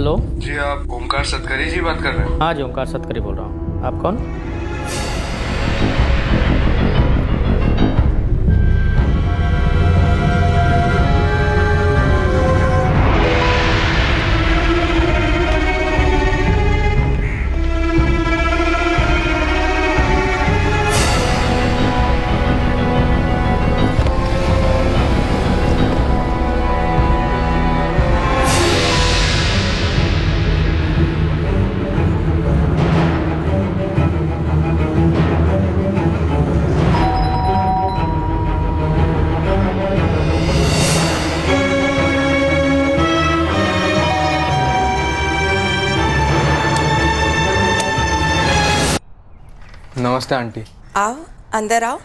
Hello. जी आप ओमकार सतकरी जी बात कर रहे हैं? हाँ जी, ओमकार सतकरी बोल रहा हूँ। आप कौन? नमस्ते आंटी। आओ, अंदर आओ।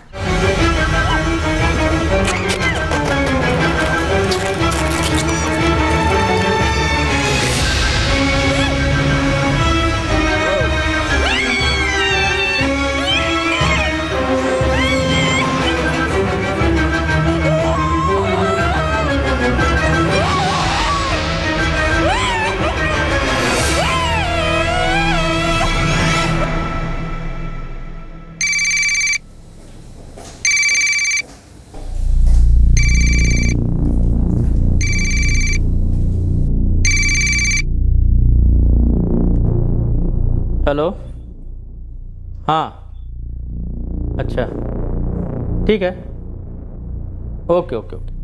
हेलो। हाँ। अच्छा, ठीक है। Okay okay okay.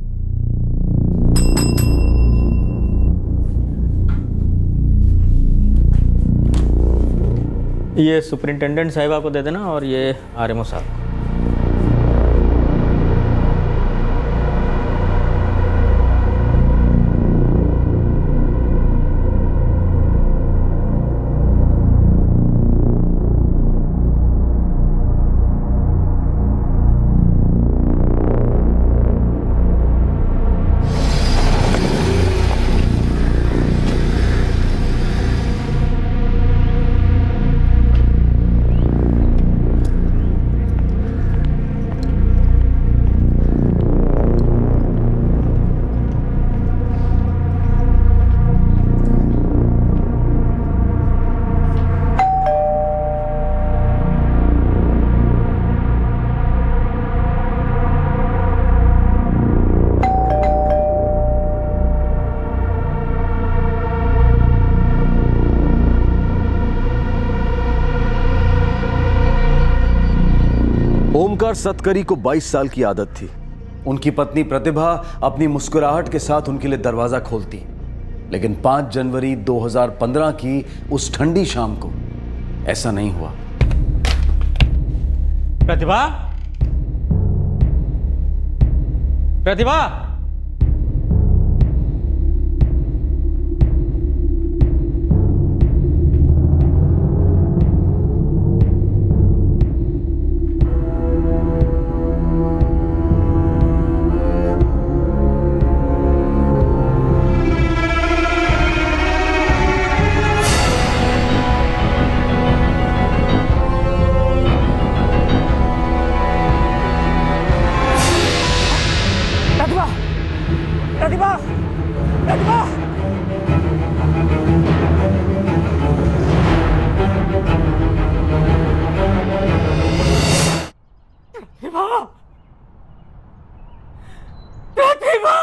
ये सुपरिंटेंडेंट साहिबा को दे देना और ये आरएमओ साहब। ओमकार सतकरी को 22 साल की आदत थी। उनकी पत्नी प्रतिभा अपनी मुस्कुराहट के साथ उनके लिए दरवाजा खोलती, लेकिन 5 जनवरी 2015 की उस ठंडी शाम को ऐसा नहीं हुआ। प्रतिभा, प्रतिभा। प्रतिभा, प्रतिभा, प्रतिभा, प्रतिभा।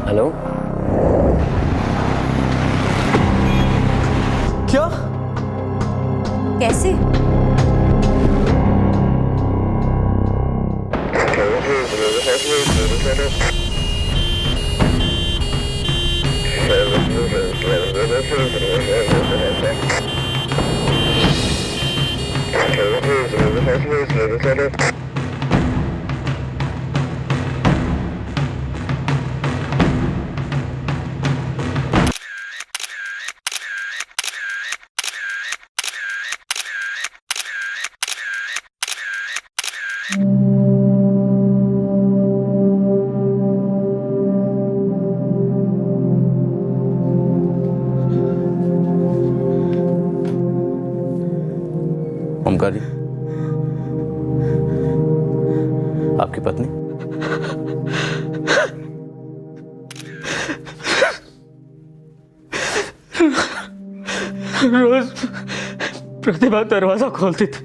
हेलो। क्या? कैसे? आपकी पत्नी? रोज प्रतिभा दरवाजा खोलती थी।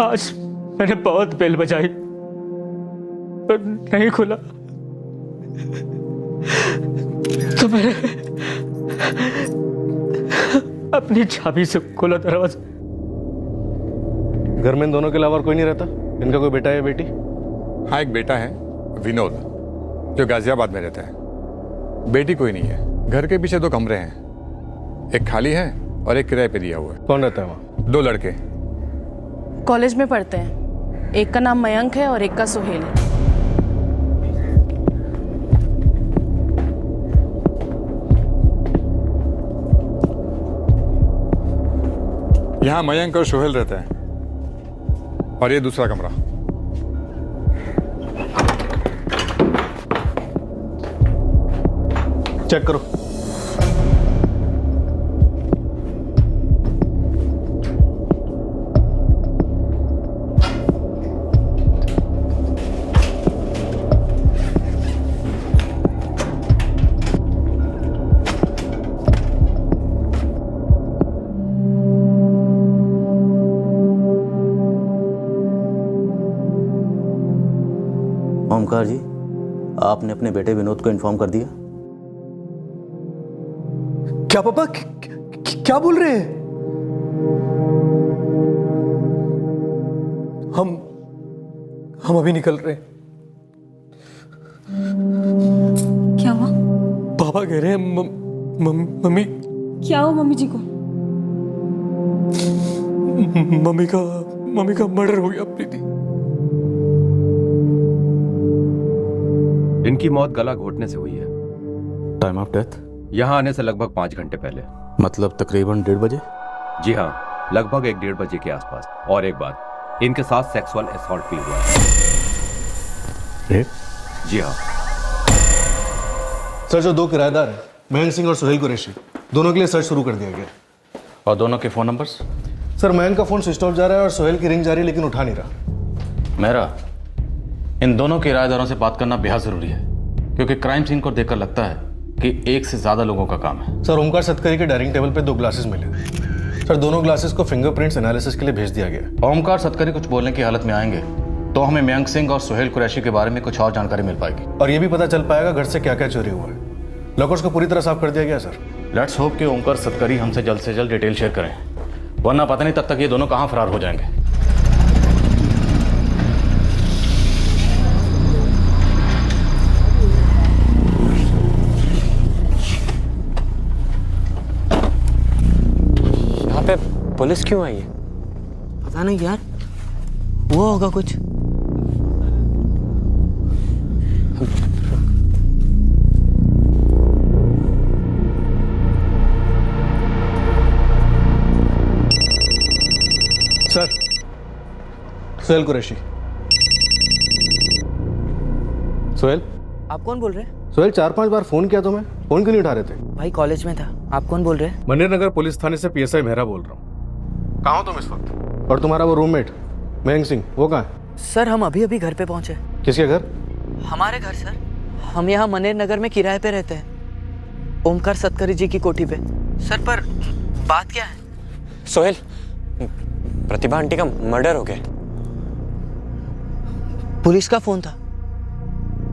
आज मैंने बहुत बेल बजाई पर नहीं खुला, तो मैंने अपनी चाबी से खोला दरवाजा। घर में इन दोनों के अलावा और कोई नहीं रहता? इनका कोई बेटा या बेटी? हाँ, एक बेटा है विनोद, जो गाजियाबाद में रहता है। बेटी कोई नहीं है। घर के पीछे 2 कमरे हैं, एक खाली है और एक किराए पे दिया हुआ है। कौन रहता है वहाँ? 2 लड़के। कॉलेज में पढ़ते हैं। एक का नाम मयंक है और एक का सोहेल है। यहाँ मयंक और सोहेल रहता है और ये दूसरा कमरा। चेक करो। ओमकार जी, आपने अपने बेटे विनोद को इन्फॉर्म कर दिया? क्या पापा, क्या बोल रहे हैं? हम अभी निकल रहे हैं। क्या हुआ? पापा कह रहे हैं मम्मी। क्या हुआ मम्मी जी को? मम्मी का मर्डर हो गया प्रीति। इनकी मौत गला घोटने से हुई है। Time of death? यहाँ आने से लगभग 5 घंटे पहले। मतलब तकरीबन 1:30 बजे? जी हाँ, लगभग 1-1:30 बजे के आसपास। और एक बात, इनके साथ सेक्सुअल असॉल्ट भी हुआ है। रेप? जी हाँ। सर, जो 2 किराएदार हैं, मयंक सिंह और सोहेल कुरैशी, दोनों के लिए सर्च शुरू कर दिया गया। और दोनों के फ़ोन नंबर्स? सर, मयंक का फोन स्विच ऑफ जा रहा है और सोहेल की रिंग जा रही है, लेकिन उठा नहीं रहा। मेरा इन दोनों किराएदारों से बात करना बेहद जरूरी है, क्योंकि क्राइम सीन को देखकर लगता है कि एक से ज्यादा लोगों का काम है। सर, ओमकार सतकरी के डाइनिंग टेबल पे 2 ग्लासेस मिले। सर, दोनों ग्लासेस को फिंगरप्रिंट्स एनालिसिस के लिए भेज दिया गया। ओमकार सतकरी कुछ बोलने की हालत में आएंगे तो हमें मयंक सिंह और सोहेल कुरैशी के बारे में कुछ और जानकारी मिल पाएगी। और ये भी पता चल पाएगा घर से क्या क्या चोरी हुआ है। लॉकर्स को पूरी तरह साफ कर दिया गया सर। लेट्स होप कि ओमकार सतकरी हमसे जल्द से जल्द डिटेल शेयर करें, वरना पता नहीं तब तक ये दोनों कहाँ फरार हो जाएंगे। यहाँ पे पुलिस क्यों आई है? पता नहीं यार, वो होगा कुछ। सर, सोहेल कुरैशी। सोहेल? आप कौन बोल रहे हैं? सोहेल, 4-5 बार फोन किया तुम्हें, फोन क्यों नहीं उठा रहे थे? भाई कॉलेज में था। आप कौन बोल रहे हैं? मनेर नगर पुलिस थाने से PSI मेहरा बोल रहा हूँ। कहाँ हो तुम इस वक्त? और तुम्हारा वो रूममेट मयंक सिंह, वो कहाँ है? सर, हम अभी अभी घर पे पहुंचे। किसके घर? हमारे घर सर। हम यहाँ मनेर नगर में किराए पे रहते हैं, ओमकार सतकरी जी की कोठी पे। सर, पर बात क्या है? सोहेल, प्रतिभा आंटी का मर्डर हो गया। पुलिस का फोन था,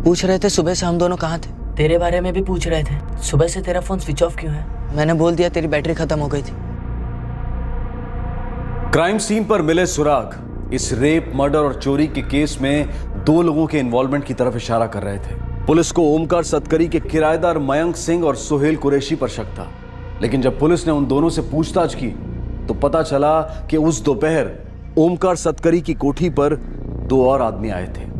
पूछ रहे थे सुबह से हम दोनों कहाँ थे। तेरे बारे में भी पूछ रहे थे, सुबह से तेरा फोन स्विच ऑफ क्यों है? मैंने बोल दिया तेरी बैटरी खत्म हो गई थी। क्राइम सीन पर मिले सुराग इस रेप, मर्डर और चोरी के केस में 2 लोगों के इन्वॉल्वमेंट की तरफ इशारा कर रहे थे। पुलिस को ओमकार सतकरी के किराएदार मयंक सिंह और सोहेल कुरैशी पर शक था, लेकिन जब पुलिस ने उन दोनों से पूछताछ की तो पता चला कि उस दोपहर ओमकार सतकरी की कोठी पर 2 और आदमी आए थे।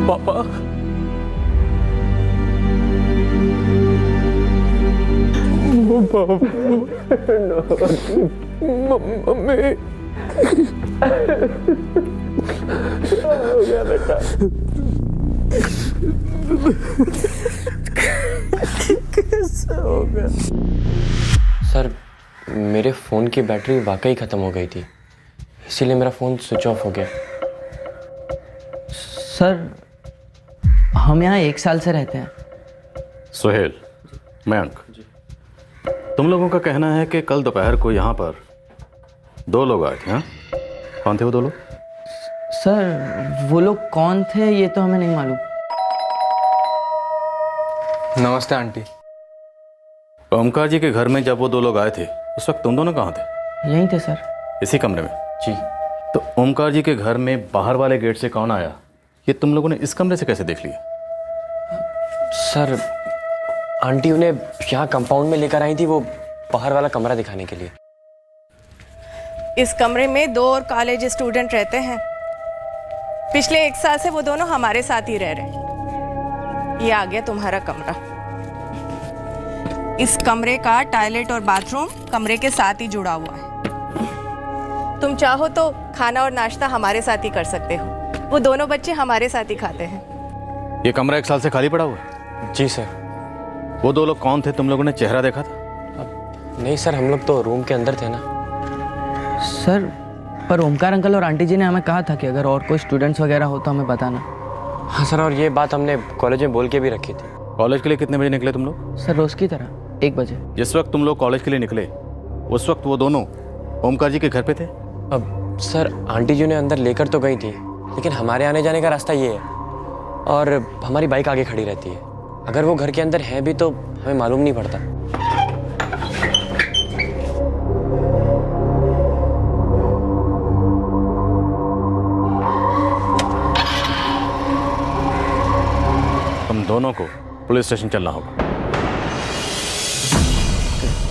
पापा, मम्मी, बेटा। कैसे होगा? सर मेरे फ़ोन की बैटरी वाकई ख़त्म हो गई थी, इसीलिए मेरा फ़ोन स्विच ऑफ हो गया। सर हम यहाँ 1 साल से रहते हैं। सुहेल, मयंक, तुम लोगों का कहना है कि कल दोपहर को यहाँ पर 2 लोग आए थे, हाँ? कौन थे वो 2 लोग? सर वो लोग कौन थे ये तो हमें नहीं मालूम। नमस्ते आंटी। ओमकार जी के घर में जब वो 2 लोग आए थे उस वक्त तुम दोनों कहाँ थे? यहीं थे सर। इसी कमरे में? जी। तो ओमकार जी के घर में बाहर वाले गेट से कौन आया, ये तुम लोगों ने इस कमरे से कैसे देख लिया? सर आंटी उन्हें यहाँ कंपाउंड में लेकर आई थी, वो बाहर वाला कमरा दिखाने के लिए। इस कमरे में 2 और कॉलेज स्टूडेंट रहते हैं। पिछले 1 साल से वो दोनों हमारे साथ ही रह रहे हैं। ये आ गया तुम्हारा कमरा। इस कमरे का टॉयलेट और बाथरूम कमरे के साथ ही जुड़ा हुआ है। तुम चाहो तो खाना और नाश्ता हमारे साथ ही कर सकते हो। वो दोनों बच्चे हमारे साथ ही खाते हैं। ये कमरा 1 साल से खाली पड़ा हुआ है? जी सर। वो 2 लोग कौन थे, तुम लोगों ने चेहरा देखा था? नहीं सर, हम लोग तो रूम के अंदर थे ना। सर पर ओमकार अंकल और आंटी जी ने हमें कहा था कि अगर और कोई स्टूडेंट्स वगैरह हो तो हमें बताना। हाँ सर, और ये बात हमने कॉलेज में बोल के भी रखी थी। कॉलेज के लिए कितने बजे निकले तुम लोग? सर रोज़ की तरह 1 बजे। जिस वक्त तुम लोग कॉलेज के लिए निकले उस वक्त वो दोनों ओमकार जी के घर पे थे? अब सर आंटी जी ने अंदर लेकर तो गई थी, लेकिन हमारे आने जाने का रास्ता ये है और हमारी बाइक आगे खड़ी रहती है। अगर वो घर के अंदर है भी तो हमें मालूम नहीं पड़ता। तुम दोनों को पुलिस स्टेशन चलना होगा।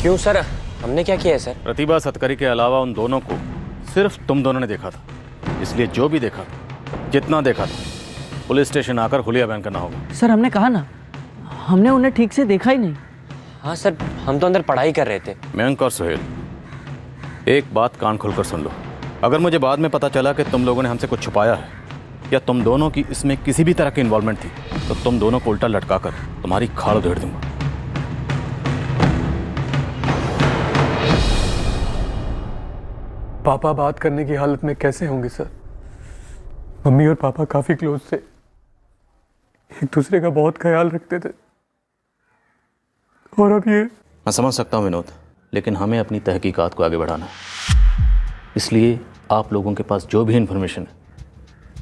क्यों सर, हमने क्या किया है सर? प्रतिभा सतकरी के अलावा उन दोनों को सिर्फ तुम दोनों ने देखा था, इसलिए जो भी देखा जितना देखा था पुलिस स्टेशन आकर हुलिया बयान करना होगा। सर हमने कहा ना, हमने उन्हें ठीक से देखा ही नहीं। हाँ सर, हम तो अंदर पढ़ाई कर रहे थे। मयंक और सुहेल, एक बात कान खोलकर सुन लो। अगर मुझे बाद में पता चला कि तुम लोगों ने हमसे कुछ छुपाया है या तुम दोनों की इसमें किसी भी तरह की इन्वॉल्वमेंट थी तो तुम दोनों को उल्टा लटकाकर तुम्हारी खाल उधेड़ दूंगा। पापा बात करने की हालत में कैसे होंगे सर? मम्मी और पापा काफी क्लोज थे, एक दूसरे का बहुत ख्याल रखते थे, और अब ये। मैं समझ सकता हूँ विनोद, लेकिन हमें अपनी तहकीकात को आगे बढ़ाना है, इसलिए आप लोगों के पास जो भी इंफॉर्मेशन है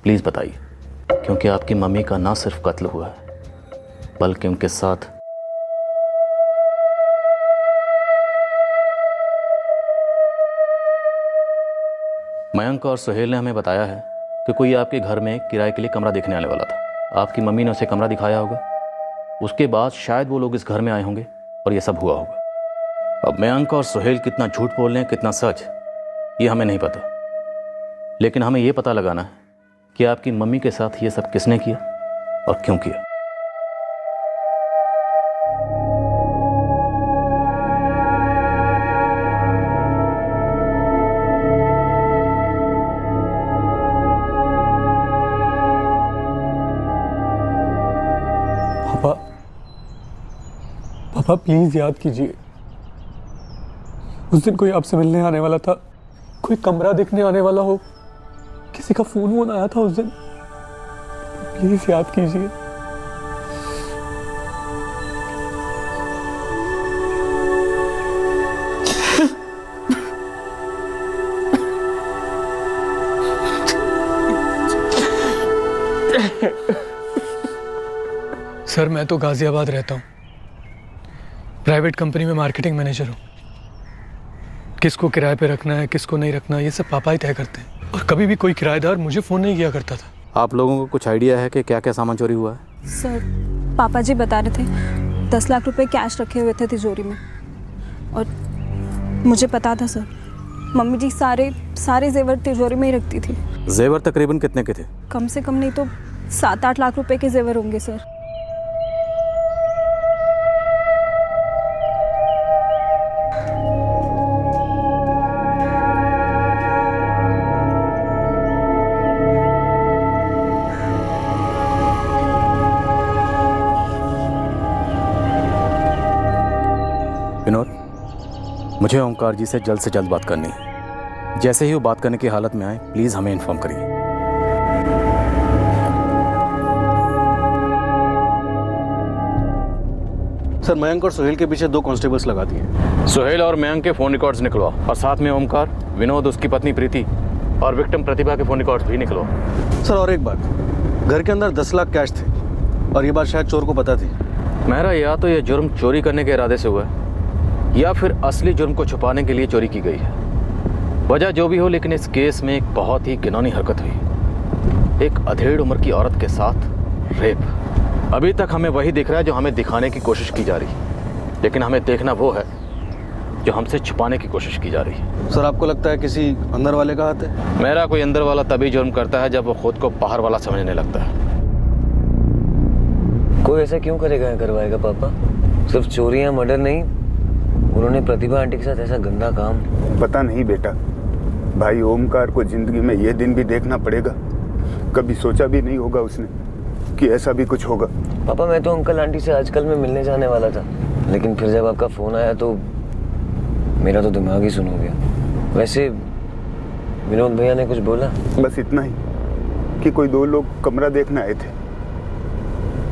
प्लीज़ बताइए, क्योंकि आपकी मम्मी का ना सिर्फ कत्ल हुआ है बल्कि उनके साथ मयंक और सुहेल ने हमें बताया है कि कोई आपके घर में किराए के लिए कमरा देखने आने वाला था। आपकी मम्मी ने उसे कमरा दिखाया होगा, उसके बाद शायद वो लोग इस घर में आए होंगे और ये सब हुआ होगा। अब मयंक और सुहेल कितना झूठ बोल रहे हैं कितना सच, ये हमें नहीं पता, लेकिन हमें ये पता लगाना है कि आपकी मम्मी के साथ ये सब किसने किया और क्यों किया। पापा, पापा प्लीज याद कीजिए, उस दिन कोई आपसे मिलने आने वाला था, कोई कमरा देखने आने वाला हो, किसी का फोन वोन आया था उस दिन, प्लीज याद कीजिए। सर मैं तो गाजियाबाद रहता हूँ, प्राइवेट कंपनी में मार्केटिंग मैनेजर हूँ। किसको किराए पे रखना है किसको नहीं रखना ये सब पापा ही तय करते हैं, और कभी भी कोई किराएदार मुझे फ़ोन नहीं किया करता था। आप लोगों को कुछ आइडिया है कि क्या क्या सामान चोरी हुआ है? सर पापा जी बता रहे थे 10 लाख रुपए कैश रखे हुए थे तिजोरी में, और मुझे पता था सर, मम्मी जी सारे जेवर तिजोरी में ही रखती थी। जेवर तकरीबन कितने के थे? कम से कम नहीं तो 7-8 लाख रुपए के जेवर होंगे सर। मुझे ओमकार जी से जल्द बात करनी है। जैसे ही वो बात करने की हालत में आए प्लीज़ हमें इन्फॉर्म करिए। सर, मयंक और सोहेल के पीछे 2 कांस्टेबल्स लगा दिए। सोहेल और मयंक के फ़ोन रिकॉर्ड्स निकलवाओ और साथ में ओमकार, विनोद, उसकी पत्नी प्रीति और विक्टिम प्रतिभा के फ़ोन रिकॉर्ड्स भी निकलवाओ। सर, और एक बात, घर के अंदर 10 लाख कैश थे और ये बात शायद चोर को पता थी। मेहरा, या तो ये जुर्म चोरी करने के इरादे से हुआ है या फिर असली जुर्म को छुपाने के लिए चोरी की गई है। वजह जो भी हो, लेकिन इस केस में एक बहुत ही घिनौनी हरकत हुई। एक अधेड़ उम्र की औरत के साथ रेप। अभी तक हमें वही दिख रहा है जो हमें दिखाने की कोशिश की जा रही है, लेकिन हमें देखना वो है जो हमसे छुपाने की कोशिश की जा रही है। सर, आपको लगता है किसी अंदर वाले का हाथ है? मेरा कोई अंदर वाला तभी जुर्म करता है जब वो खुद को बाहर वाला समझने लगता है। कोई ऐसा क्यों करेगा, करवाएगा पापा? सिर्फ चोरियां, मर्डर नहीं, उन्होंने प्रतिभा आंटी के साथ ऐसा गंदा काम। पता नहीं बेटा, भाई ओमकार को जिंदगी में ये दिन भी देखना पड़ेगा। कभी सोचा भी नहीं होगा उसने कि ऐसा भी कुछ होगा। पापा, मैं तो अंकल आंटी से आजकल में मिलने जाने वाला था, लेकिन फिर जब आपका फोन आया तो मेरा तो दिमाग ही सुन हो गया। वैसे विनोद भैया ने कुछ बोला? बस इतना ही कि कोई 2 लोग कमरा देखने आए थे।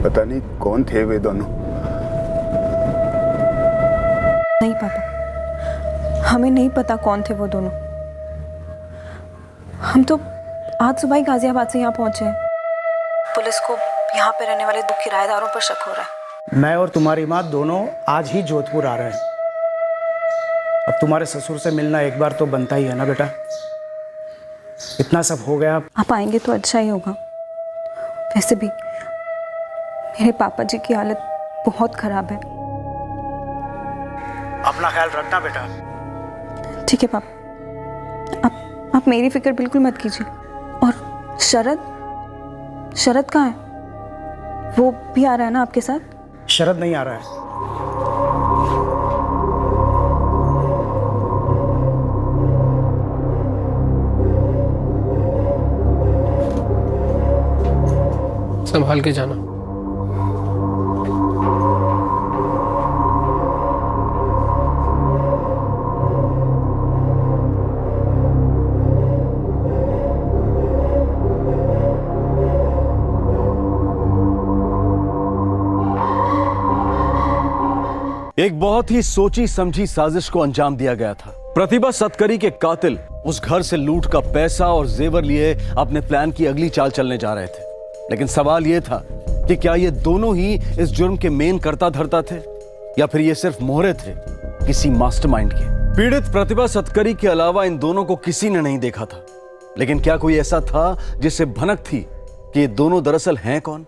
पता नहीं कौन थे वे दोनों। नहीं पापा, हमें नहीं पता कौन थे वो दोनों। हम तो आज सुबह ही गाजियाबाद से यहाँ पहुंचे हैं। पुलिस को यहाँ पे रहने वाले 2 किराएदारों पर शक हो रहा है। मैं और तुम्हारी माँ दोनों आज ही जोधपुर आ रहे हैं। अब तुम्हारे ससुर से मिलना एक बार तो बनता ही है ना बेटा। इतना सब हो गया, आप आएंगे तो अच्छा ही होगा। वैसे भी मेरे पापा जी की हालत बहुत खराब है। अपना ख्याल रखना बेटा। ठीक है पापा, आप मेरी फिक्र बिल्कुल मत कीजिए। और शरद कहाँ है? वो भी आ रहा है ना आपके साथ? शरद नहीं आ रहा है। संभाल के जाना। एक बहुत ही सोची समझी साजिश को अंजाम दिया गया था। प्रतिभा सतकरी के कातिल उस घर से लूट का पैसा और जेवर लिए अपने प्लान की अगली चाल चलने जा रहे थे। लेकिन सवाल यह था कि क्या ये दोनों ही इस जुर्म के मेन करता धरता थे या फिर ये सिर्फ मोहरे थे किसी मास्टरमाइंड के। पीड़ित प्रतिभा सतकरी के अलावा इन दोनों को किसी ने नहीं देखा था, लेकिन क्या कोई ऐसा था जिससे भनक थी कि ये दोनों दरअसल हैं कौन?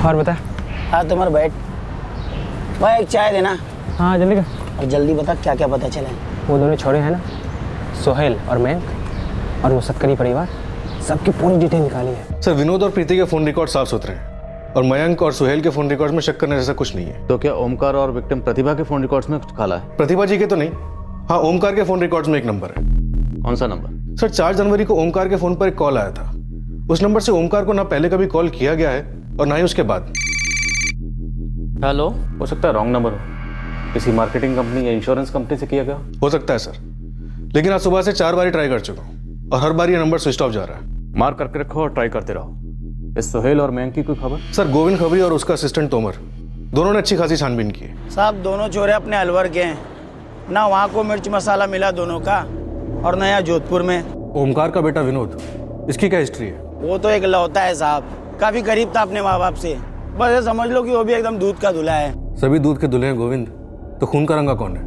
और बता। हाँ तुम्हारा बैठ भाई, एक चाय देना। हाँ जल्दी कर। और जल्दी बता क्या क्या पता चला है। वो दोनों छोरे हैं ना, सोहेल और मयंक, और वो सतकरी परिवार, सबकी पूरी डिटेल निकाली है। सर, विनोद और प्रीति के फोन रिकॉर्ड साफ सुथरे हैं और मयंक और सोहेल के फोन रिकॉर्ड में शक करने जैसा कुछ नहीं है। तो क्या ओमकार और विक्टिम प्रतिभा के फोन रिकॉर्ड्स में कुछ काला है? प्रतिभा जी के तो नहीं। हाँ, ओमकार के फोन रिकॉर्ड्स में एक नंबर है। कौन सा नंबर? सर, 4 जनवरी को ओमकार के फोन पर एक कॉल आया था। उस नंबर से ओमकार को ना पहले कभी कॉल किया गया है और ना ही उसके बाद। हेलो, हो सकता है रॉन्ग नंबर हो, किसी मार्केटिंग कंपनी या इंश्योरेंस कंपनी से किया गया हो सकता है सर, लेकिन आज सुबह से 4 बार ट्राई कर चुका हूँ और हर बार ये नंबर स्विच ऑफ जा रहा है। मार्क करके रखो और ट्राई करते रहो। इस सोहेल और मयंक की कोई खबर? सर, गोविंद खबरी और उसका असिस्टेंट तोमर दोनों ने अच्छी खासी छानबीन की है। साहब दोनों चोरे अपने अलवर के हैं ना, वहाँ को मिर्च मसाला मिला दोनों का, और नया जोधपुर में। ओमकार का बेटा विनोद, इसकी क्या हिस्ट्री है? वो तो एक लौता है साहब, काफी करीब था अपने माँ बाप से। बस ये समझ लो कि वो भी एकदम दूध का दूल्हा है। सभी दूध के दूल्हे हैं गोविंद, तो खून का रंगा कौन है?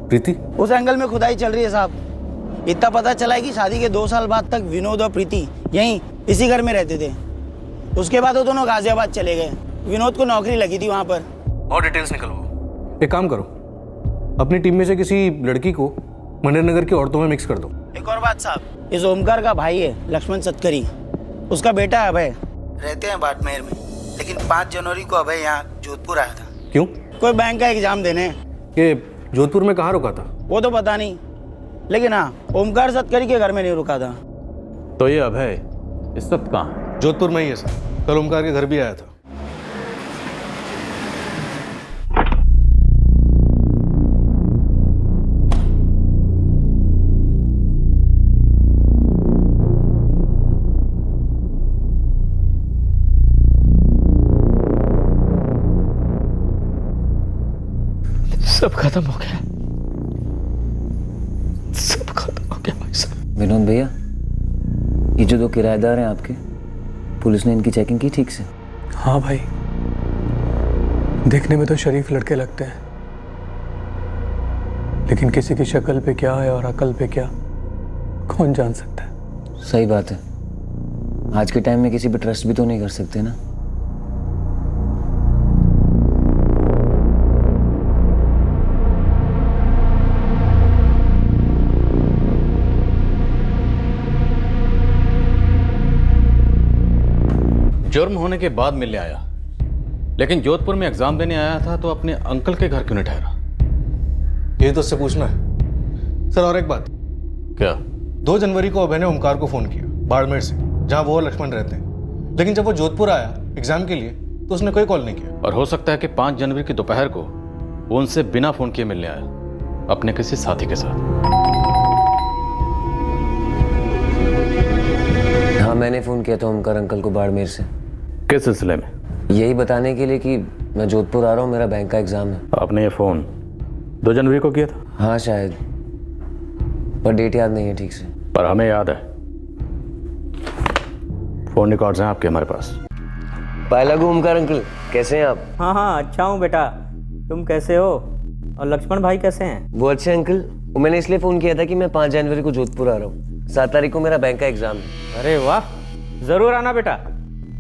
प्रीति? उस एंगल में खुदाई चल रही है साहब। इतना पता चला है कि शादी के 2 साल बाद तक विनोद और प्रीति यहीं इसी घर में रहते थे। उसके बाद वो दोनों गाजियाबाद चले गए। विनोद को नौकरी लगी थी वहाँ पर। और डिटेल्स निकलवाओ। एक काम करो, अपनी टीम में से किसी लड़की को मनेरनगर की औरतों में मिक्स कर दो। एक और बात साहब, इस ओमकार का भाई है लक्ष्मण सतकरी, उसका बेटा है अभय, रहते हैं बाड़मेर में, लेकिन 5 जनवरी को अभय यहाँ जोधपुर आया था। क्यों? कोई बैंक का एग्जाम देने। ये जोधपुर में कहाँ रुका था? वो तो पता नहीं, लेकिन हाँ ओमकार सतकरी के घर में नहीं रुका था। तो ये अभय इस वक्त कहाँ? जोधपुर में ही है सर, कल ओमकार के घर भी आया था। सब खत्म हो गया, सब खत्म हो गया भाई साहब। विनोद भैया, ये जो 2 किराएदार हैं आपके, पुलिस ने इनकी चेकिंग की ठीक से? हाँ भाई, देखने में तो शरीफ लड़के लगते हैं, लेकिन किसी की शक्ल पे क्या है और अकल पे क्या, कौन जान सकता है। सही बात है, आज के टाइम में किसी पे ट्रस्ट भी तो नहीं कर सकते ना। जुर्म होने के बाद मिलने आया, लेकिन जोधपुर में एग्जाम देने आया था तो अपने अंकल के घर क्यों नहीं ठहरा? ये तो उससे पूछना है सर। और एक बात। क्या? 2 जनवरी को अभय ने ओमकार को फोन किया बाड़मेर से, जहां वो और लक्ष्मण रहते हैं, लेकिन जब वो जोधपुर आया एग्जाम के लिए तो उसने कोई कॉल नहीं किया। और हो सकता है कि 5 जनवरी की दोपहर को वो उनसे बिना फोन किए मिलने आया अपने किसी साथी के साथ। हाँ, मैंने फोन किया था ओमकार अंकल को बाड़मेर से। किस सिलसिले में? यही बताने के लिए कि मैं जोधपुर आ रहा हूँ, मेरा बैंक का एग्जाम है। आपने ये फोन 2 जनवरी को किया था? हाँ शायद, पर डेट याद नहीं है ठीक से। पर हमें याद है, फोन रिकॉर्ड्स हैं आपके हमारे पास। पाए लागू ओमकार अंकल, कैसे हैं आप? हाँ हाँ अच्छा हूँ बेटा, तुम कैसे हो? और लक्ष्मण भाई कैसे हैं? वो अच्छे अंकल, वो मैंने इसलिए फ़ोन किया था कि मैं 5 जनवरी को जोधपुर आ रहा हूँ, 7 तारीख को मेरा बैंक का एग्जाम है। अरे वाह, ज़रूर आना बेटा,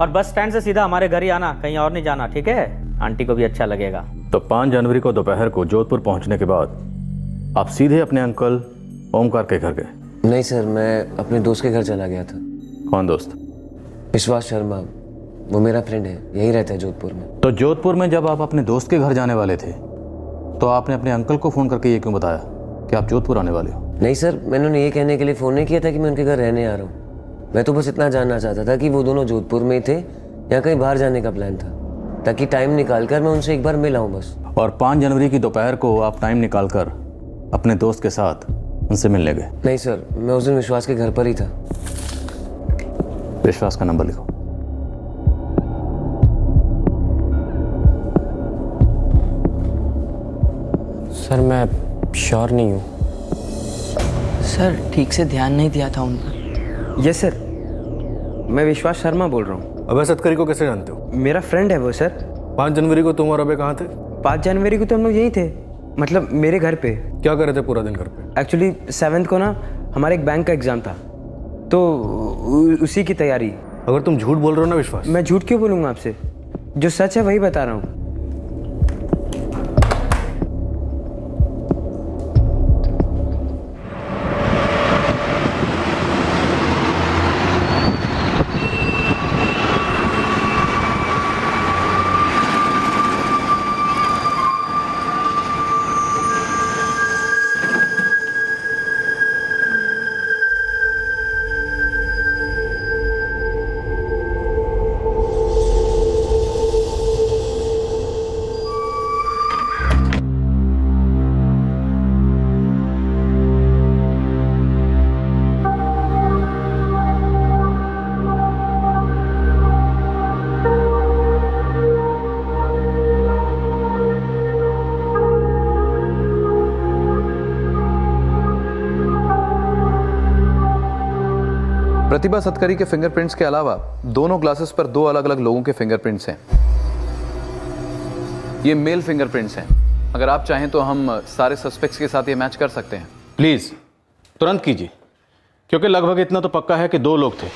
और बस स्टैंड से सीधा हमारे घर ही आना, कहीं और नहीं जाना, ठीक है? आंटी को भी अच्छा लगेगा। तो 5 जनवरी को दोपहर को जोधपुर पहुंचने के बाद आप सीधे अपने अंकल ओमकार के घर गए? नहीं सर, मैं अपने दोस्त के घर चला गया था। कौन दोस्त? विश्वास शर्मा, वो मेरा फ्रेंड है, यही रहता है जोधपुर में। तो जोधपुर में जब आप अपने दोस्त के घर जाने वाले थे तो आपने अपने अंकल को फ़ोन करके ये क्यों बताया कि आप जोधपुर आने वाले हो? नहीं सर, मैंने उन्हें ये कहने के लिए फ़ोन नहीं किया था कि मैं उनके घर रहने आ रहा हूँ। मैं तो बस इतना जानना चाहता था कि वो दोनों जोधपुर में ही थे या कहीं बाहर जाने का प्लान था, ताकि टाइम निकाल कर मैं उनसे एक बार मिल आऊँ बस। और 5 जनवरी की दोपहर को आप टाइम निकाल कर अपने दोस्त के साथ उनसे मिलने गए? नहीं सर, मैं उस दिन विश्वास के घर पर ही था। विश्वास का नंबर लिखो। सर मैं श्योर नहीं हूँ। सर ठीक से ध्यान नहीं दिया था उन पर। यस सर, मैं विश्वास शर्मा बोल रहा हूँ। अभय सतकरी को कैसे जानते हो? मेरा फ्रेंड है वो सर। 5 जनवरी को तुम और अभय कहाँ थे? 5 जनवरी को तो हम लोग यहीं थे, मतलब मेरे घर पे। क्या कर रहे थे पूरा दिन घर पे? एक्चुअली 7th को ना हमारे एक बैंक का एग्जाम था, तो उसी की तैयारी। अगर तुम झूठ बोल रहे हो ना विश्वास। मैं झूठ क्यों बोलूँगा आपसे, जो सच है वही बता रहा हूँ। प्रतिभा सतकरी के फिंगरप्रिंट्स के अलावा दोनों ग्लासेस पर 2 अलग अलग लोगों के फिंगरप्रिंट्स हैं। ये मेल फिंगरप्रिंट्स हैं। अगर आप चाहें तो हम सारे सस्पेक्ट्स के साथ ये मैच कर सकते हैं। प्लीज़ तुरंत कीजिए, क्योंकि लगभग इतना तो पक्का है कि 2 लोग थे।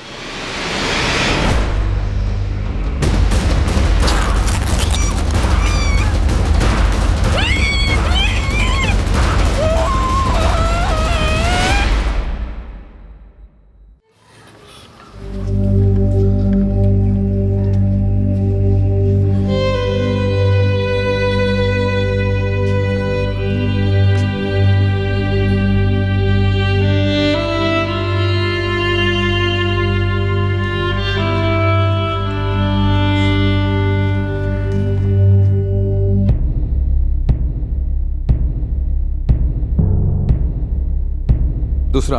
दूसरा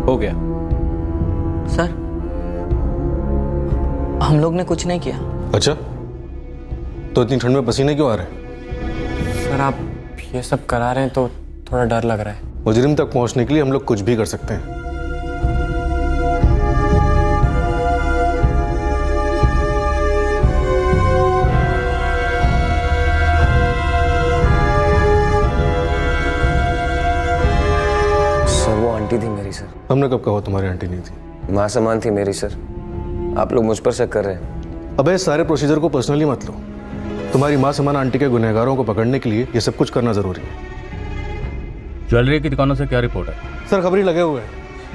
हो गया। सर हम लोग ने कुछ नहीं किया। अच्छा, तो इतनी ठंड में पसीने क्यों आ रहे हैं? सर आप ये सब करा रहे हैं तो थोड़ा डर लग रहा है। मुजरिम तक पहुंचने के लिए हम लोग कुछ भी कर सकते हैं। सर वो आंटी थी मेरी सर। हमने कब कहा तुम्हारी आंटी नहीं थी? माँ समान थी मेरी सर। आप लोग मुझ पर शक कर रहे हैं। अबे इस सारे प्रोसीजर को पर्सनली मत लो। तुम्हारी माँ समान आंटी के गुनहगारों को पकड़ने के लिए ये सब कुछ करना जरूरी है। ज्वेलरी की दुकानों से क्या रिपोर्ट है? सर खबरी लगे हुए हैं,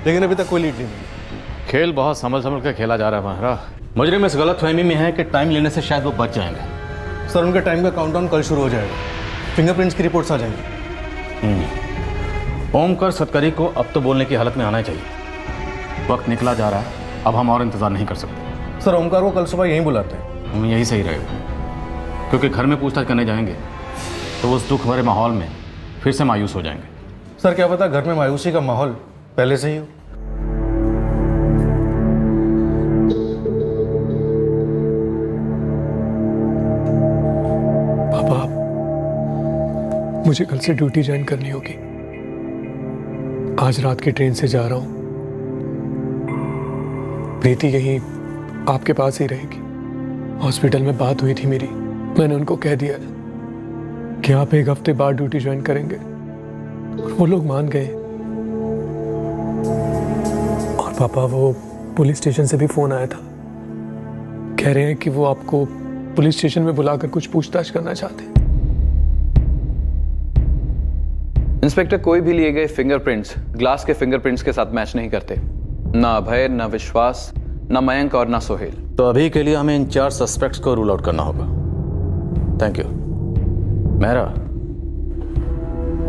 लेकिन अभी तक कोई लीड नहीं मिली। खेल बहुत संभल संभल के खेला जा रहा है महारा। मुजरिम इस गलतफहमी में है कि टाइम लेने से शायद वो बच जाएंगे। सर उनके टाइम का काउंटडाउन कल शुरू हो जाएगा। फिंगरप्रिंट्स की रिपोर्ट्स आ जाएंगी। ओमकार सतकरी को अब तो बोलने की हालत में आना चाहिए। वक्त निकला जा रहा है, अब हम और इंतजार नहीं कर सकते। सर ओमकार को कल सुबह यहीं बुलाते हैं। यही सही रहेगा, क्योंकि घर में पूछताछ करने जाएंगे तो उस दुख भरे माहौल में फिर से मायूस हो जाएंगे। सर क्या पता घर में मायूसी का माहौल पहले से ही हो। पापा मुझे कल से ड्यूटी ज्वाइन करनी होगी। आज रात की ट्रेन से जा रहा हूं। प्रीति यहीं आपके पास ही रहेगी। हॉस्पिटल में बात हुई थी मेरी, मैंने उनको कह दिया कि आप एक हफ्ते बाद ड्यूटी ज्वाइन करेंगे और वो लोग मान गए। और पापा वो पुलिस स्टेशन से भी फोन आया था, कह रहे हैं कि वो आपको पुलिस स्टेशन में बुलाकर कुछ पूछताछ करना चाहते हैं। इंस्पेक्टर, कोई भी लिए गए फिंगरप्रिंट्स ग्लास के फिंगरप्रिंट्स के साथ मैच नहीं करते। ना अभय, ना विश्वास, ना मयंक और ना सोहेल। तो अभी के लिए हमें इन 4 सस्पेक्ट्स को रूल आउट करना होगा। Thank you. मेहरा,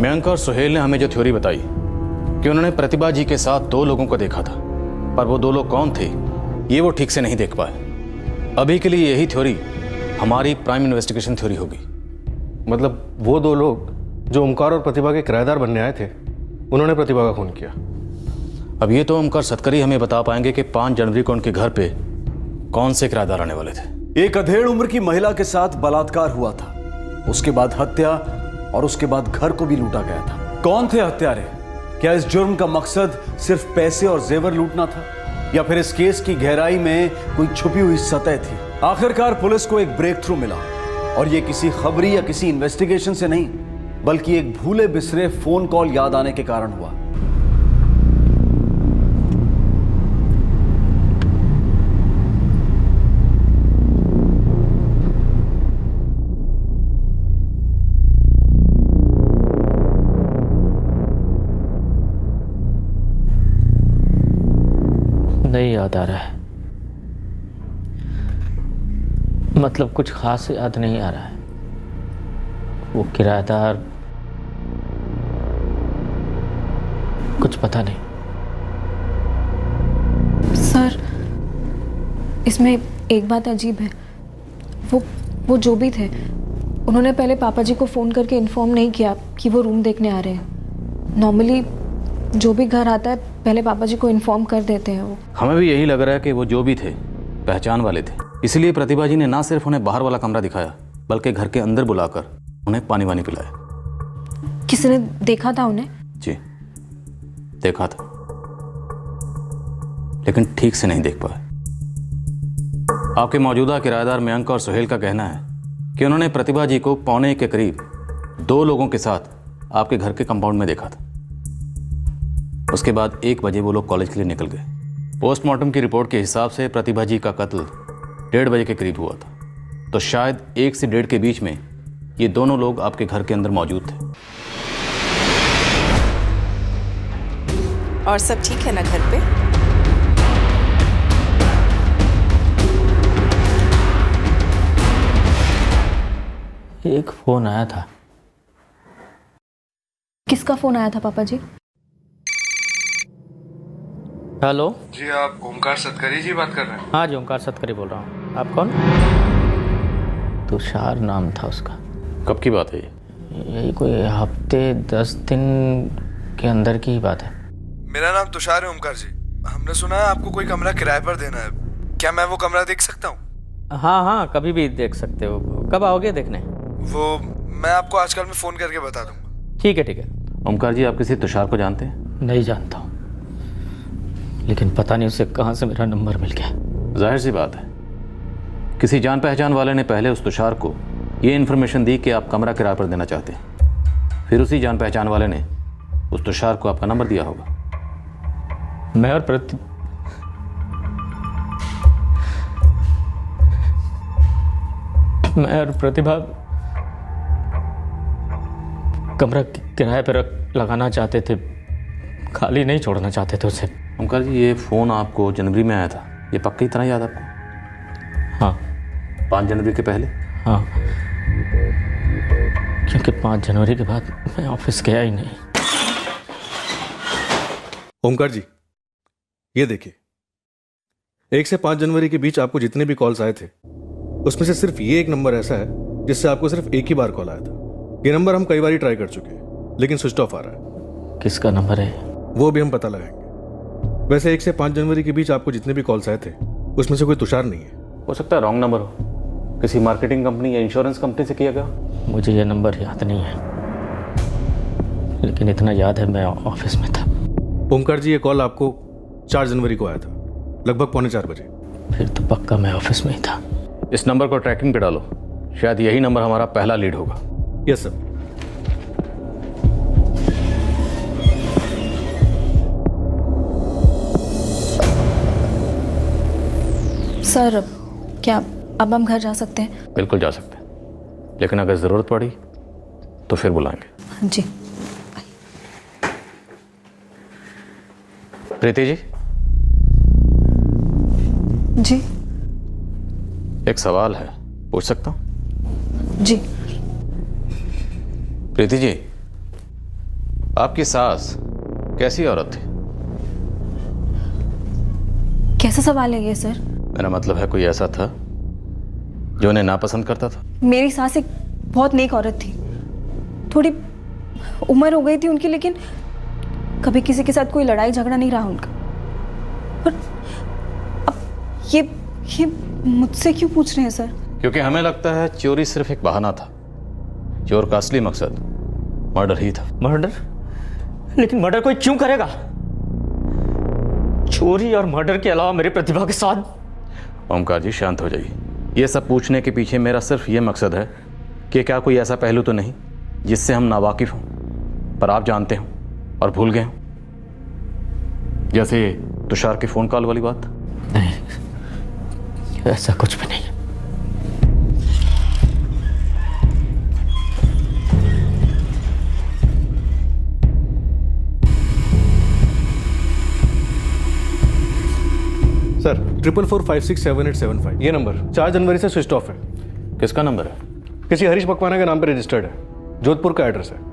मयंक और सोहेल ने हमें जो थ्योरी बताई कि उन्होंने प्रतिभा जी के साथ 2 लोगों को देखा था, पर वो 2 लोग कौन थे ये वो ठीक से नहीं देख पाए। अभी के लिए यही थ्योरी हमारी प्राइम इन्वेस्टिगेशन थ्योरी होगी। मतलब वो 2 लोग जो ओमकार और प्रतिभा के किराएदार बनने आए थे, उन्होंने प्रतिभा का खून किया। अब ये तो ओमकार सतकरी हमें बता पाएंगे कि 5 जनवरी को उनके घर पे कौन से किराएदार आने वाले थे। एक अधेड़ उम्र की महिला के साथ बलात्कार हुआ था, उसके बाद हत्या और उसके बाद घर को भी लूटा गया था। कौन थे हत्यारे? क्या इस जुर्म का मकसद सिर्फ पैसे और जेवर लूटना था, या फिर इस केस की गहराई में कोई छुपी हुई सतह थी? आखिरकार पुलिस को एक ब्रेक थ्रू मिला, और यह किसी खबरी या किसी इन्वेस्टिगेशन से नहीं, बल्कि एक भूले बिसरे फोन कॉल याद आने के कारण हुआ। नहीं याद आ रहा है, मतलब कुछ खास याद नहीं आ रहा है। वो किराएदार, कुछ पता नहीं। सर इसमें एक बात अजीब है, वो जो भी थे उन्होंने पहले पापा जी को फ़ोन करके इन्फॉर्म नहीं किया कि वो रूम देखने आ रहे हैं। नॉर्मली जो भी घर आता है पहले पापा जी को इन्फॉर्म कर देते हैं वो। हमें भी यही लग रहा है कि वो जो भी थे पहचान वाले थे, इसलिए प्रतिभा जी ने ना सिर्फ उन्हें बाहर वाला कमरा दिखाया बल्कि घर के अंदर बुलाकर उन्हें पानी वानी पिलाया। किसी ने देखा था उन्हें? जी देखा था, लेकिन ठीक से नहीं देख पाए। आपके मौजूदा किराएदार मयंक और सोहेल का कहना है कि उन्होंने प्रतिभा जी को 1:45 के करीब 2 लोगों के साथ आपके घर के कंपाउंड में देखा था। उसके बाद 1 बजे वो लोग कॉलेज के लिए निकल गए। पोस्टमार्टम की रिपोर्ट के हिसाब से प्रतिभा जी का कत्ल 1:30 बजे के करीब हुआ था, तो शायद 1 से 1:30 के बीच में ये दोनों लोग आपके घर के अंदर मौजूद थे। और सब ठीक है ना घर पे? एक फोन आया था। किसका फोन आया था पापा जी? हेलो। जी आप ओमकार सतकरी जी बात कर रहे हैं? हाँ जी, ओमकार सतकरी बोल रहा हूँ। आप कौन? तुषार नाम था उसका। कब की बात है ये? यही कोई हफ्ते 10 दिन के अंदर की ही बात है। मेरा नाम तुषार है ओमकार जी। हमने सुना है आपको कोई कमरा किराए पर देना है, क्या मैं वो कमरा देख सकता हूँ? हाँ हाँ, कभी भी देख सकते हो। कब आओगे देखने? वो मैं आपको आजकल में फ़ोन करके बता दूंगा। ठीक है ठीक है। ओमकार जी, आप किसी तुषार को जानते हैं? नहीं जानता हूँ, लेकिन पता नहीं उसे कहाँ से मेरा नंबर मिल गया। जाहिर सी बात है, किसी जान पहचान वाले ने पहले उस तुषार को ये इन्फॉर्मेशन दी कि आप कमरा किराए पर देना चाहते हैं। फिर उसी जान पहचान वाले ने उस तुषार को आपका नंबर दिया होगा। मैं और प्रतिभा कमरा किराए पर लगाना चाहते थे, खाली नहीं छोड़ना चाहते थे उसे। ओमकार जी, ये फ़ोन आपको जनवरी में आया था, ये पक्की तरह याद आपको? हाँ। 5 जनवरी के पहले? हाँ, क्योंकि 5 जनवरी के बाद मैं ऑफिस गया ही नहीं। ओमकार जी, ये देखिए, 1 से 5 जनवरी के बीच आपको जितने भी कॉल्स आए थे, उसमें से सिर्फ ये एक नंबर ऐसा है जिससे आपको सिर्फ एक ही बार कॉल आया था। ये नंबर हम कई बार ट्राई कर चुके हैं, लेकिन स्विच ऑफ आ रहा है। किसका नंबर है? वो भी हम पता लगाएंगे। वैसे 1 से 5 जनवरी के बीच आपको जितने भी कॉल्स आए थे, उसमें से कोई तुषार नहीं है। हो सकता है रॉन्ग नंबर हो, किसी मार्केटिंग कंपनी या इंश्योरेंस कंपनी से किया गया। मुझे ये नंबर याद नहीं है, लेकिन इतना याद है मैं ऑफिस में था। ओमकार जी, ये कॉल आपको 4 जनवरी को आया था, लगभग 3:45 बजे। फिर तो पक्का मैं ऑफिस में ही था। इस नंबर को ट्रैकिंग पे डालो, शायद यही नंबर हमारा पहला लीड होगा। Yes sir. सर, क्या अब हम घर जा सकते हैं? बिल्कुल जा सकते हैं, लेकिन अगर ज़रूरत पड़ी तो फिर बुलाएंगे। जी। प्रीति जी। जी। एक सवाल है, पूछ सकता हूँ? जी। प्रीति जी, आपकी सास कैसी औरत थी? कैसा सवाल है ये सर? मेरा मतलब है, कोई ऐसा था जो उन्हें नापसंद करता था? मेरी सास एक बहुत नेक औरत थी। थोड़ी उम्र हो गई थी उनकी, लेकिन कभी किसी के साथ कोई लड़ाई झगड़ा नहीं रहा उनका। पर अब ये मुझसे क्यों पूछ रहे हैं सर? क्योंकि हमें लगता है चोरी सिर्फ एक बहाना था, चोर का असली मकसद मर्डर ही था। मर्डर? लेकिन मर्डर कोई क्यों करेगा? चोरी और मर्डर के अलावा मेरी प्रतिभा के साथ। ओमकार जी, शांत हो जाइए। ये सब पूछने के पीछे मेरा सिर्फ ये मकसद है कि क्या कोई ऐसा पहलू तो नहीं जिससे हम नावाकिफ हों पर आप जानते हो और भूल गए हो, जैसे तुषार के फोन कॉल वाली बात? नहीं, ऐसा कुछ भी नहीं। सर, 44467875 ये नंबर 4 जनवरी से स्विच ऑफ है। किसका नंबर है? किसी हरीश पकवाना के नाम पर रजिस्टर्ड है, जोधपुर का एड्रेस है।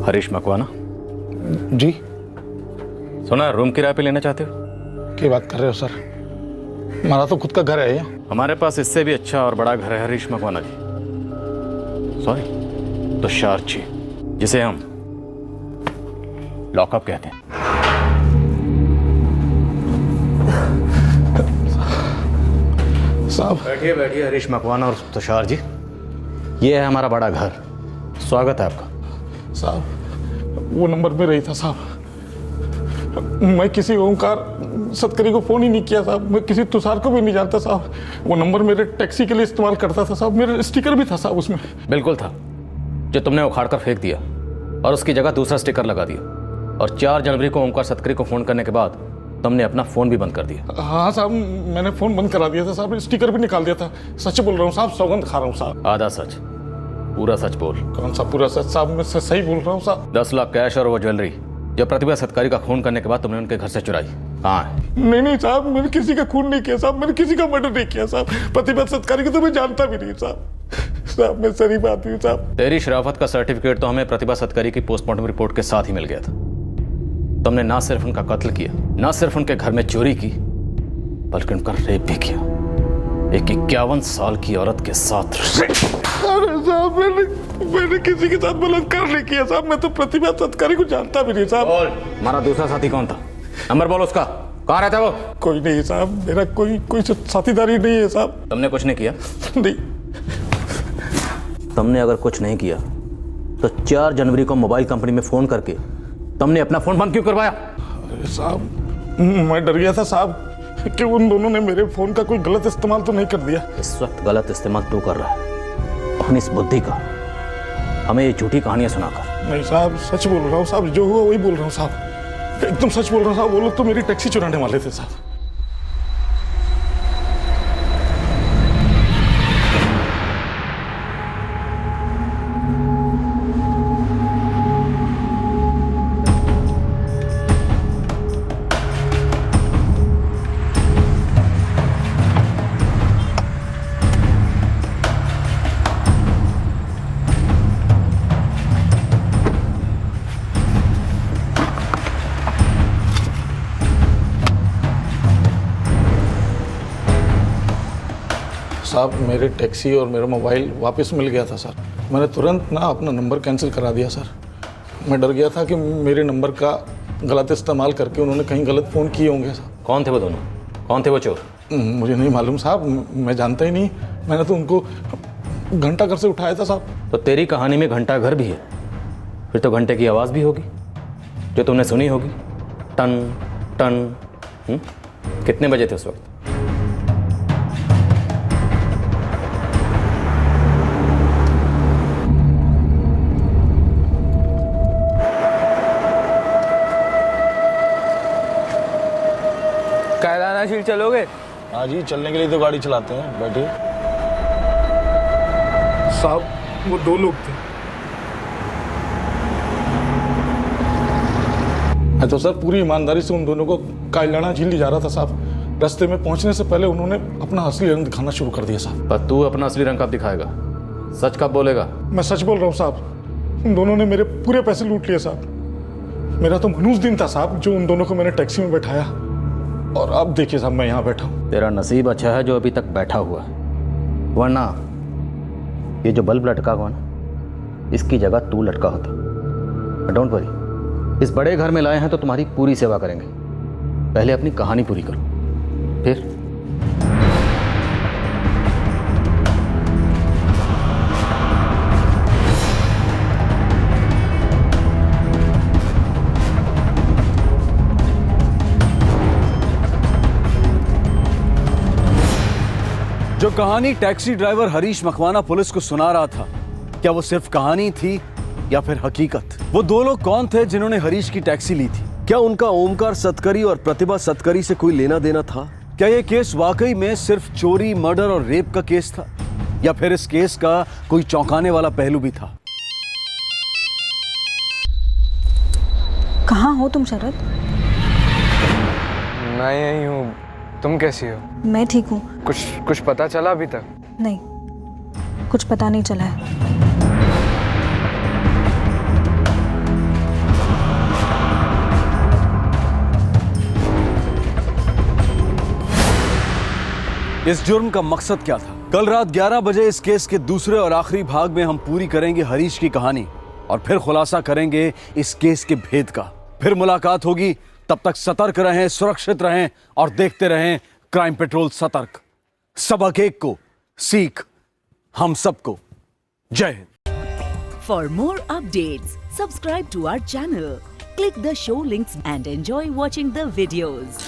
हरीश मकवाना जी। सुना रूम किराए पे लेना चाहते हो? क्या बात कर रहे हो सर? हमारा तो खुद का घर है। हमारे पास इससे भी अच्छा और बड़ा घर है हरीश मकवाना जी। सॉरी, तुषार जी, जिसे हम लॉकअप कहते हैं। साहब बैठिए बैठिए हरीश मकवाना और तुषार जी, ये है हमारा बड़ा घर। स्वागत है आपका। साहब वो नंबर में रही था साहब, मैं किसी ओमकार सतकरी को फोन ही नहीं किया साहब, मैं किसी तुषार को भी नहीं जानता साहब। वो नंबर मेरे टैक्सी के लिए इस्तेमाल करता था साहब, मेरा स्टिकर भी था साहब उसमें। बिल्कुल था, जो तुमने उखाड़ कर फेंक दिया और उसकी जगह दूसरा स्टिकर लगा दिया। और 4 जनवरी को ओमकार सतकरी को फोन करने के बाद तुमने अपना फोन भी बंद कर दिया। हाँ साहब, मैंने फोन बंद करा दिया था साहब, स्टिकर भी निकाल दिया था। सच बोल रहा हूँ साहब, सौगंध खा रहा हूँ साहब। आधा सच, पूरा सच बोल। कौन सा पूरा सच साहब? मैं सही बोल रहा हूँ साहब। 10 लाख कैश और वो ज्वेलरी जो प्रतिभा सतकारी का खून करने के बाद तुमने उनके घर से चुराई, कहाँ है? नहीं साहब, मैंने किसी का खून नहीं किया साहब, मैंने किसी का मर्डर नहीं किया साहब। प्रतिभा सतकारी को तो मैं जानता भी नहीं साहब। मैं शरीफ आदमी हूँ साहब। तेरी शराफत का सर्टिफिकेट तो हमें प्रतिभा सतकारी की पोस्टमार्टम रिपोर्ट के साथ ही मिल गया था। तुमने ना सिर्फ उनका कत्ल किया, ना सिर्फ उनके घर में चोरी की, बल्कि उनका रेप भी किया, एक 51 साल की औरत के साथ। अरे साहब, मैंने किसी के साथ बलात्कार नहीं किया साहब, मैं तो प्रतिभा सतकारी को जानता भी नहीं साहब। हमारा दूसरा साथी कौन था? नंबर बोलो उसका, कहाँ रहता है वो? कोई नहीं साहब, मेरा कोई साथीदारी नहीं है साहब। तुमने कुछ नहीं किया? नहीं। तुमने अगर कुछ नहीं किया तो 4 जनवरी को मोबाइल कंपनी में फोन करके तुमने अपना फोन बंद क्यों करवाया? अरे साहब, मैं डर गया था साहब कि उन दोनों ने मेरे फोन का कोई गलत इस्तेमाल तो नहीं कर दिया। इस वक्त गलत इस्तेमाल तू कर रहा है अपनी इस बुद्धि का, हमें ये झूठी कहानियां सुनाकर। नहीं साहब, सच बोल रहा हूँ साहब, जो हुआ वही बोल रहा हूँ साहब, एकदम सच बोल रहा हूँ साहब। वो लोग तो मेरी टैक्सी चुराने वाले थे साहब। साहब, मेरी टैक्सी और मेरा मोबाइल वापस मिल गया था सर। मैंने तुरंत ना अपना नंबर कैंसिल करा दिया सर। मैं डर गया था कि मेरे नंबर का गलत इस्तेमाल करके उन्होंने कहीं गलत फ़ोन किए होंगे सर। कौन थे वो दोनों? कौन थे वो चोर? मुझे नहीं मालूम साहब, मैं जानता ही नहीं। मैंने तो उनको घंटा घर से उठाया था साहब। तो तेरी कहानी में घंटा घर भी है, फिर तो घंटे की आवाज़ भी होगी जो तुमने सुनी होगी, टन टन। कितने बजे थे उस वक्त? कैलानाशील चलोगे? हाँ जी, चलने के लिए तो गाड़ी चलाते हैं, बैठिए। साहब, वो 2 लोग थे। मैं तो सर पूरी ईमानदारी से उन दोनों को कायलाना झील ले जा रहा था साहब। रास्ते में पहुंचने से पहले उन्होंने अपना असली रंग दिखाना शुरू कर दिया साहब। पर तू अपना असली रंग कब दिखाएगा? सच कब बोलेगा? मैं सच बोल रहा हूँ साहब, उन दोनों ने मेरे पूरे पैसे लूट लिए साहब। मेरा तो मनूस दिन था साहब जो उन दोनों को मैंने टैक्सी में बैठाया, और अब देखिए साहब मैं यहाँ बैठा हूँ। तेरा नसीब अच्छा है जो अभी तक बैठा हुआ है, वरना ये जो बल्ब लटका हुआ ना, इसकी जगह तू लटका होता। डोंट वरी, इस बड़े घर में लाए हैं तो तुम्हारी पूरी सेवा करेंगे। पहले अपनी कहानी पूरी करो, फिर जो कहानी taxi driver Harish Makwana police को सुना रहा था, क्या वो सिर्फ कहानी थी या फिर हकीकत? वो 2 लोग कौन थे जिन्होंने हरीश की टैक्सी ली थी? क्या उनका ओमकार सतकरी और प्रतिभा सतकरी से कोई लेना देना था? क्या यह केस वाकई में सिर्फ चोरी, मर्डर और रेप का केस था, या फिर इस केस का कोई चौंकाने वाला पहलू भी था? कहाँ हो तुम शरद? मैं यही हूँ, तुम कैसी हो? मैं ठीक हूँ। कुछ पता चला अभी तक? नहीं, कुछ पता नहीं चला है। इस जुर्म का मकसद क्या था। कल रात 11 बजे इस केस के दूसरे और आखिरी भाग में हम पूरी करेंगे हरीश की कहानी और फिर खुलासा करेंगे इस केस के भेद का। फिर मुलाकात होगी, तब तक सतर्क रहें, सुरक्षित रहें और देखते रहें क्राइम पेट्रोल सतर्क। सबक एक को सीख हम सबको। जय Hind. For more updates, subscribe to our channel, click the show links and enjoy watching the videos.